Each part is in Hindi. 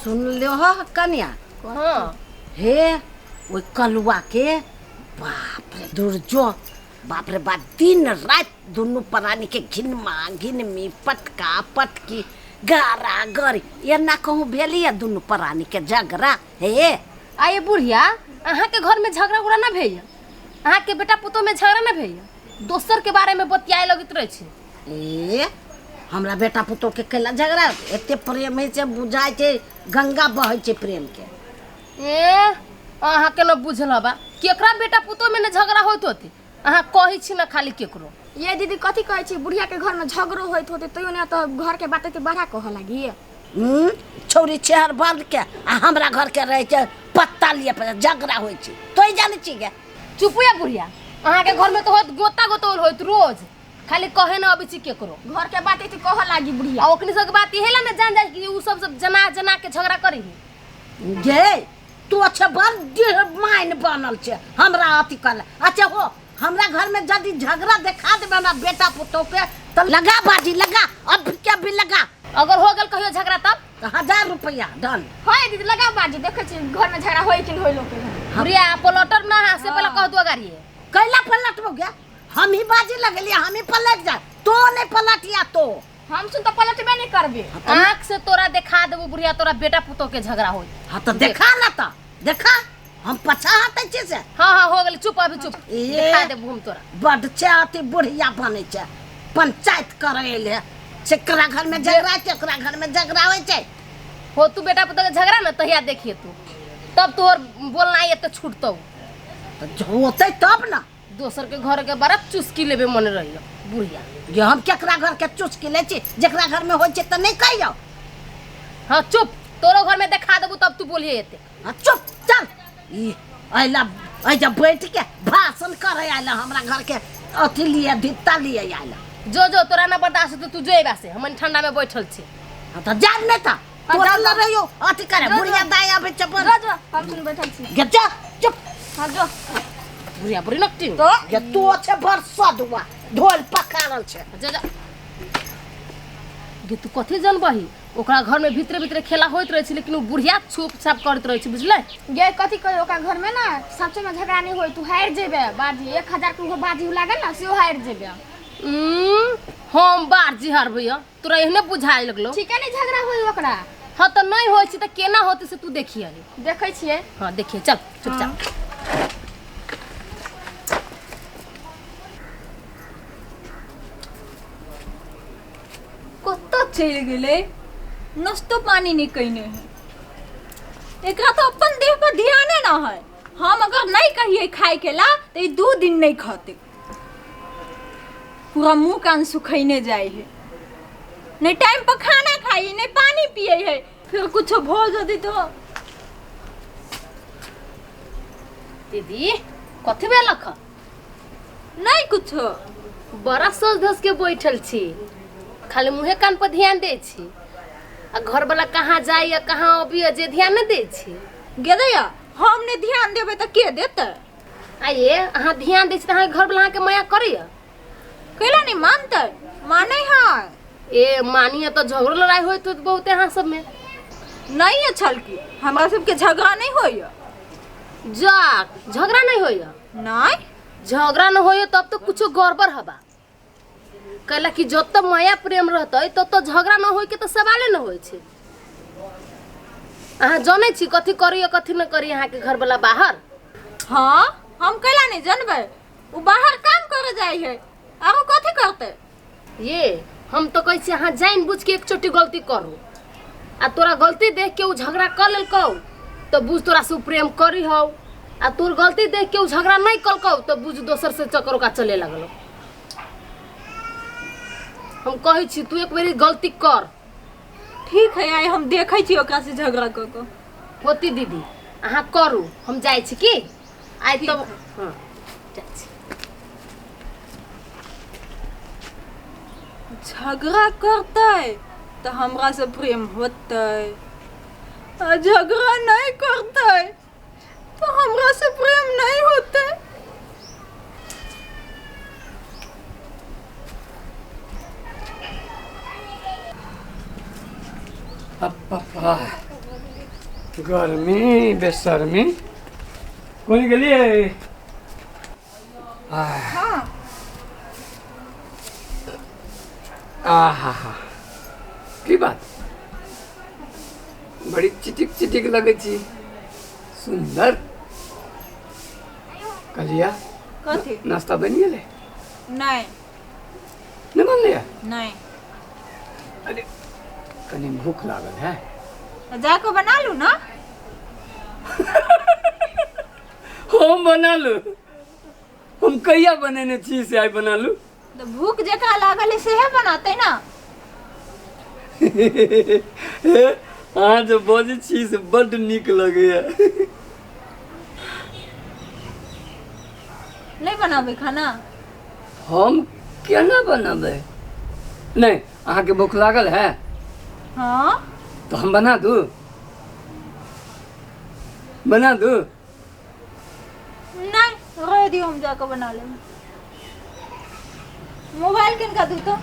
सुन लो हो कन्या। हाँ हे वो कलुआ के बाप रे दुर्जो बाप रे बाप दिन रात दोनों प्राणी के घिन में पटका पटकी गारा गरी ये ना कहूँ भेलिए दोनों प्राणी के झगड़ा हे। आये बुढ़िया अहाँ के घर में झगड़ा उगड़ा ना भैया, अहाँ के बेटा पुतो में झगड़ा ना भैया, दोसर के बारे में बतियाए लगत रहे छे। ए हमरा बेटा पुतो के कैला झगड़ा एते प्रेम है से बुझाय छे गंगा बहै छे प्रेम के। ए अहाँ के न बुझल बा केकरा बेटा पुतो में न झगड़ा होत होते, अहाँ कहि छी न खाली केकरो। ये दीदी कथी कहै छी बुढ़िया के घर में झगड़ो होइत होते तइयो ने तो घर के बाते के बढ़ा कह लागी। छौरी चेहर बंद के आ हमरा घर के रहे छे पत्ता लिए पे झगड़ा होय छे तोय जाने छी के। चुप या बुढ़िया, अहाँ के घर में तो होत गोता गोतोल होत रोज, खाली कहे न अबे छी केकरो घर के बाते के कह लागी बुढ़िया। आ ओकनी सब के बात इहेला न जान जाय कि उ सब जना जना के झगड़ा करी गे तू अच्छा बड़ माइन बनल छे हमरा अथी कर। अच्छा हो हमरा घर में यदि झगड़ा देखा देबे हमरा बेटा पुतो के तो लगा बाजी लगा अब क्या भी लगा। अगर हो गल कहियो झगड़ा तब तो 1000 रुपया डन। हां दीदी लगा बाजी देखे छी घर में झगड़ा होई कि न होई लोग के। बुढ़िया पलटर ना है से पहले कह दो गाड़ी कैला पलट हो गया हम ही बाजी लगलिए हम ही पलट जा तो नहीं पलटिया तो हम सुन तो पलटबे नहीं करबे। आँख से तोरा दिखा देबो बुढ़िया तोरा बेटा पुतो के झगड़ा होई। हां तो देखा ना तो देखा हम पछा हटे छे से। हां हां हो गेल चुप अभी चुप दिखा देबो हम तोरा। बड चाहती बुढ़िया बने छे पंचायत करेले सेकरा घर में झगड़ा केकरा घर में झगड़ा होय छे। हो तू बेटा पुतो के झगड़ा न तहिया देखिए तू तब तोर बोलना ये तो छूटतो तो होते तब ना दोसर के घर के बड़ा चुस्की लेबे मन रहियो बुढ़िया। ये हम केकरा घर के चुस्की ले छी जेकरा घर में होय छे त नहीं कहियो। हां चुप तोरो घर में दिखा देबो तब तू बोलिए एते। हां चुप चल ई आइला आ जब बैठ के भाषण करे आइला हमरा घर के अथी लिए धित्ता लिए आइला। जो तोरा ना बर्दाश्त तो तू जोइबा से हम ठंडा में बैठल छी। हां तो जान ने त तोरा ल रहियो अथी करे बुढ़िया दाई आबे चपन जो हम सुन बैठल छी गे जा चुप। हां जो बुढ़िया बुढ़ी नकटी तो ये तो अच्छे बरसा दुआ ढोल पकारल छे जा जा गे तू कथि जानबही ओकरा घर में भीतरे भीतरे खेला होइत रहे छी लेकिन वो बुढ़िया छुप छाप करत रहे छी बुझले। गे कथी कहियो ओका घर में ना सबसे में झगड़ा नहीं होई तू हार जेबे बाजी 1000 के बाजी लागल ना से हार जेबे। हम बाजी हार भैया तोरा एहने बुझाए लगलो ठीक है नहीं झगड़ा होई ओकरा। हां तो नहीं होई छी त केना होते से तू देखिए देखै छिए। हां देखिए चल चुपचाप। कत्ता चल गेले नस्तो पानी नहीं कइने है एकरा तो अपन देह पर ध्यान ना है। हम अगर नहीं कहिए खाए के ला तो 2 दिन नहीं खाते पूरा मुंह कान सुखैने जाए है नहीं टाइम पर खाना खाई नहीं पानी पिए है फिर कुछ भो जदी तो। दीदी कथि बेलख नहीं कुछ बड़ा सोच धस के बैठल छी खाली मुहे कान पर ध्यान दे छी आ घर वाला कहाँ जाए या कहाँ अभी जे ध्यान न दे छी। गेदैया हमने ध्यान देबे त के देते। आइए अहाँ ध्यान दे छी त अहाँ घर वाला के माया करिया कैला नहीं मानते माने है ए मानिए तो झगड़ा लड़ाई होई तो बहुत यहाँ सब में नहीं है छल की हमरा सबके झगड़ा नहीं होई जा झगड़ा नहीं होई नहीं झगड़ा न होई तब तो कुछ गड़बड़ हबा कहला कि जब तक माया प्रेम रहते तब तो झगड़ा न होई के तो सवाले न होई छे। अहाँ जाने छी कथि करी कथि न करी यहाँ के घर वाला बाहर। हाँ हम कैला नहीं जानबे वो बाहर काम करे जाए है आरो कथि करते। ये हम तो कहै छी अहाँ जान बुझ के एक छोटी गलती करू आ तोरा गलती देख के उ झगड़ा कर लेल कहू तो बुझ तोरा से प्रेम करी हो आ तोर गलती देख के उ झगड़ा नहीं कल कहू तो बुझ दोसर से चक्कर का चले लगलो। हम कहै छी तू एक बेरी गलती कर। ठीक है आई हम देखै छी ओकरा से झगड़ा क के होती दीदी अहाँ करू हम जाय छी की आइ तब। हां जाय छी झगड़ा करते तो हमरा से प्रेम होते आ झगड़ा नहीं करते तो हमरा से प्रेम नहीं होते। गर्मी बेशर्मी कोई गेलिए हाँ आहा की बात बड़ी चिटिक चिटिक लगे छी सुंदर कलिया कथी नाश्ता बन गेले नहीं नहीं बन लिया नहीं अरे कनी भूख लागल है जाकर बना लू ना हम बना लू हम कहिया बनेने छी से आई बना लू तो भूख जका लागल है सेहे बनाते ना आज बजे छी से बड निक लगैया नहीं बनाबे खाना हम केना बनाबे नहीं अहाँ के भूख लागल है हाँ तो हम बना दूं नहीं रह दियो हम जाकर बना ले मोबाइल किनका दू तो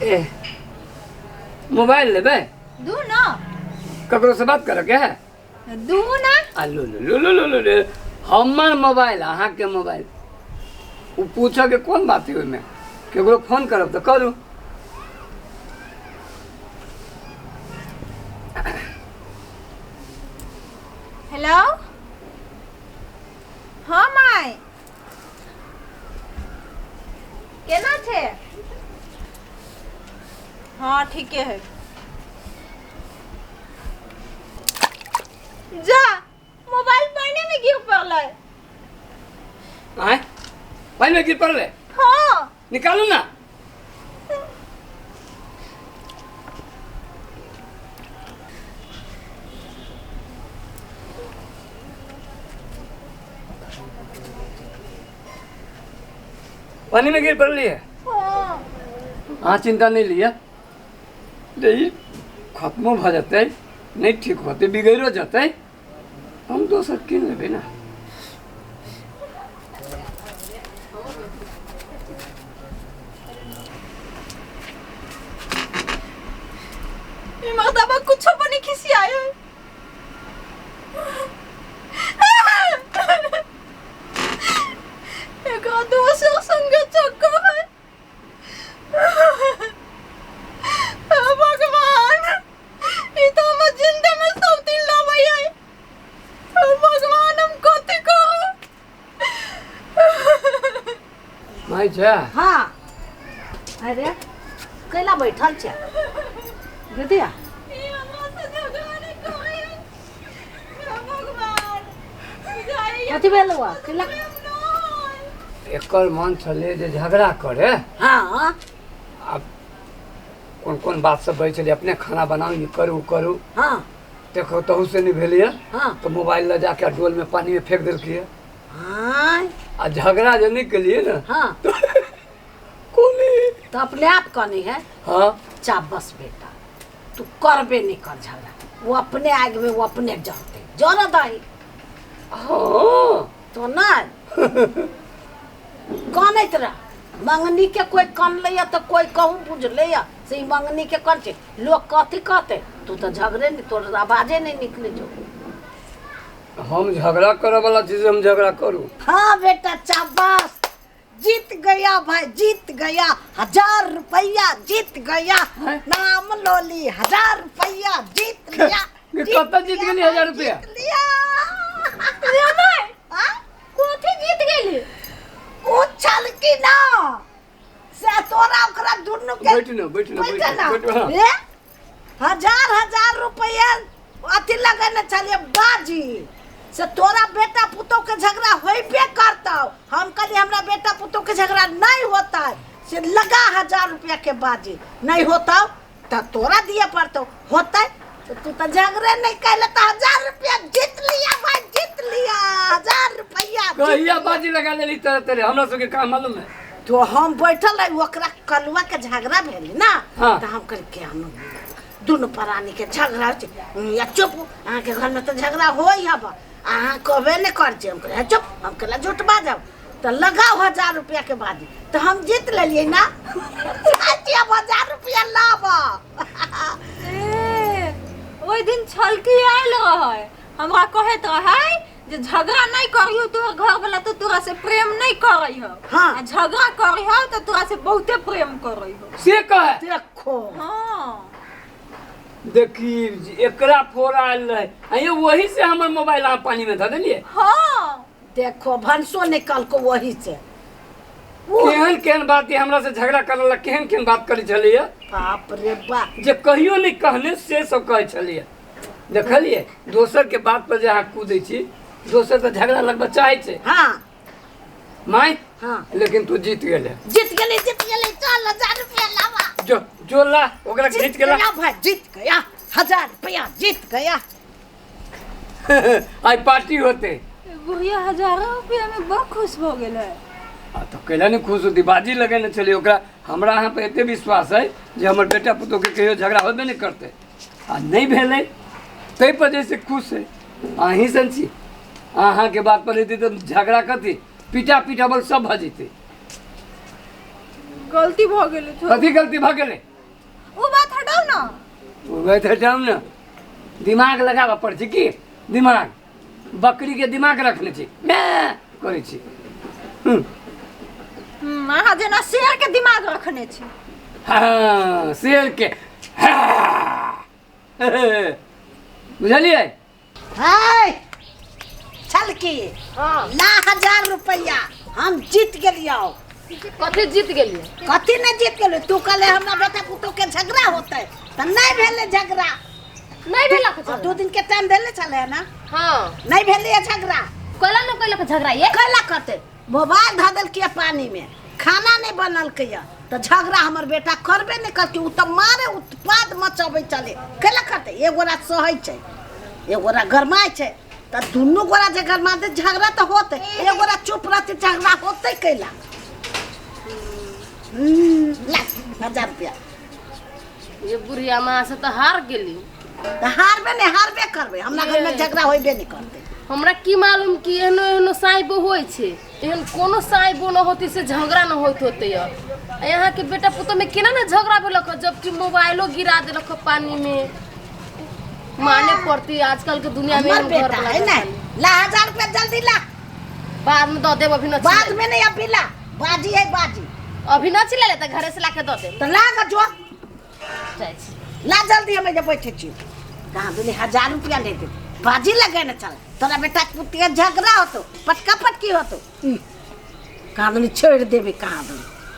ए मोबाइल लेबे दू ना ककरो से बात करे के है दू ना आ लो लो लो लो लो लो हमर मोबाइल अहाँ के मोबाइल वो पूछो के कौन बात है ओइमे केकरो फोन करब तो करू हेलो हाँ माय केना छे हाँ ठीक है जा मोबाइल पानी में गिर पड़ल आए पानी में गिर पड़ले हाँ निकालू ना पानी में गिर पड़ली है हाँ हाँ चिंता नहीं लिया यही खत्मो भ जाते नहीं ठीक होते बिगड़ो जाते हम दोसर किन लेबे ना मर्दबा कुछ बनी खिसी आयो एक दोसर संग चक्कर है भगवान ये तो हम जिंदगी में सब दिन लावई है भगवान हम कथि करू माई जा हाँ अरे कैला बैठल छे गदिया ये हमरा से झगड़ा नहीं करे भगवान बुझाई कथी भेल हुआ कैला एकर मन छले जे झगड़ा करे हाँ अब कौन कौन बात सब बजे चले अपने खाना बनाओ ये करू करू हाँ देखो तहु से नहीं भेलिए हाँ तो मोबाइल ले जाके डोल में पानी में फेंक दिलकिए हाँ आ झगड़ा जो नहीं के लिए ना हाँ कोनी तो अपने आप कहनी है हाँ चाबस बेटा तू करबे नहीं कर झगड़ा वो अपने आग में वो अपने जलते जल दही हाँ तो ना कानत रह मंगनी के कोई कान लिया तो कोई कहूँ बुझ लिया से मंगनी के कर छे लोग कथी कहते तू तो झगड़े नहीं तोर आवाजे नहीं निकले जो हम झगड़ा करे वाला चीज हम झगड़ा करूँ हाँ बेटा चाबस जीत गया भाई जीत गया 1000 रुपया जीत गया नाम लोली 1000 रुपया जीत लिया कत्ता जीत गेली 1000 रुपया जीत लिया रे भाई हाँ? कोथी जीत गेली उछल की ना से तोरा ओकरा दुनु के बैठ ना बैठ ना बैठ ना बैठ हाँ। ए 1000 रुपया अथी लगने चलिए बाजी से तोरा बेटा पुतो के झगड़ा होइबे करता हम कहली हमरा बेटा पुतो के झगड़ा नहीं होता है से लगा 1000 रुपया के बाजी नहीं होता तो तोरा दिए पड़तो होता है तो तू तो झगड़े नहीं कहले तो 1000 रुपया जीत लिया भाई जीत लिया 1000 रुपया कहिया बाजी लगा लेली तरह तरह हमरा सबके काम मालूम है तो हम बैठल है ओकरा कलुआ के झगड़ा भेली ना हाँ। तो हम कर के हम दोनों प्राणी के झगड़ा हो या चुप अहाँ के घर में तो झगड़ा हो ही हब अहाँ कहबे नहीं कर हम कहे चुप हम कहला झूठ बाजब तो लगाओ 1000 रुपया के बाजी तो हम जीत लेलिए ना 1000 रुपया लाभ ए ओई दिन छलकी आयल रहे हमरा कहत रहे जे झगड़ा नहीं करियो तोहर घर वाला तो तोरा से प्रेम नहीं करई हो। हाँ। आ झगड़ा करी हो तो तोरा से बहुते प्रेम करई हो। से कहे देखो हाँ देखी एकरा फोड़ा आयल रहे अये वही से हमर मोबाइल आप पानी में धऽ देलिए। हाँ देखो भंसो निकल को वही से केहन केहन बात ये हमरा से झगड़ा करला केहन केहन बात करी छलिए बाप रे बाप जे कहियो नहीं कहने से सब कहे छलिए। देखलिए दोसर के बात पर जे अहाँ कूदै छी दोसर तो झगड़ा लगबा चाहे छे। हाँ माय हाँ लेकिन तू जीत गेले जीत गेली चल 1000 रुपया लावा जो जो ला ओकरा जीत गेला भाई जीत गया 1000 रुपया जीत गया। आई पार्टी होते बुढ़िया 1000 रुपया में बहुत खुश हो गेल है। तो कैला नहीं खुश होती बाजी लगेने चली ओकरा हमरा अहाँ पे एते विश्वास है जे हमर बेटा पुतोह के कहियो झगड़ा होबे नहीं करते आ नहीं भेलै तै पर जैसे खुश है अहीं सन छी अहाँ के बात पर लेती तो झगड़ा कथी पीटा पीटाबल सब भ जेते। गलती भ गेल कथी गलती भ गेलै वो बात हटाओ ना। ओ गए थे टाइम ना दिमाग लगाबा पड़ छी की दिमाग बकरी के दिमाग रखने छी मैं करै छी। अहाँ जेना शेर के दिमाग रखने छी। हाँ शेर के हाँ। बुझलिए हाय चल की हाँ ला 1000 रुपया हम जीत गेलियो। कथी जीत गेलिए? कथी नहीं जीत गेलियो तू कहले हमरा बेटा पुतोह के झगड़ा होते त नहीं भेले झगड़ा। नहीं भेला के और झगड़ा? 2 दिन के टाइम देले चले ना हाँ नहीं भेले झगड़ा कैला न कैला के झगड़ा ये? कैला करते मोबाइल ध देल के पानी में खाना नहीं बनल के तो झगड़ा हमर बेटा करबे नहीं करके उ तो मारे उत्पाद मचाबे चले कैला करते एगोरा सहै छै एगोरा गरमाय छै त दुनु गोरा जे गरमा दे झगड़ा तो होते एगोरा चुप रहते झगड़ा होते कैला। ला 1000 रुपया ये बुढ़िया माँ से तो हार गेली। तो हारबे नहीं हारबे करबे हमरा घर में झगड़ा होइबे नहीं करते। हमरा की मालूम कि एहनो एहनो साइबो होइ छै एहन कोनो साइबो न होती से झगड़ा न होत होते यहाँ के बेटा पुतोह में केना न झगड़ा भेलक जबकि मोबाइलो गिरा देलक पानी में माने पड़ती आजकल के दुनिया में हमर घर बेटा वाला है नहीं ला 1000 रुपया जल्दी ला बाद में दो देब अभी न बाद चिल्ला में नहीं अभी ला बाजी है बाजी अभी न चिल्ला ले घरे से लाके दो दे तो ला ग जो जाय छी। ला जल्दी हमें जब बैठे छी कहाँ बोले 1000 रुपया ले दे बाजी लगे न चल तोरा बेटा पुतिया झगड़ा हो तो पटका पटकी हो तो कहाँ बोले छोड़ देवे कहाँ बोले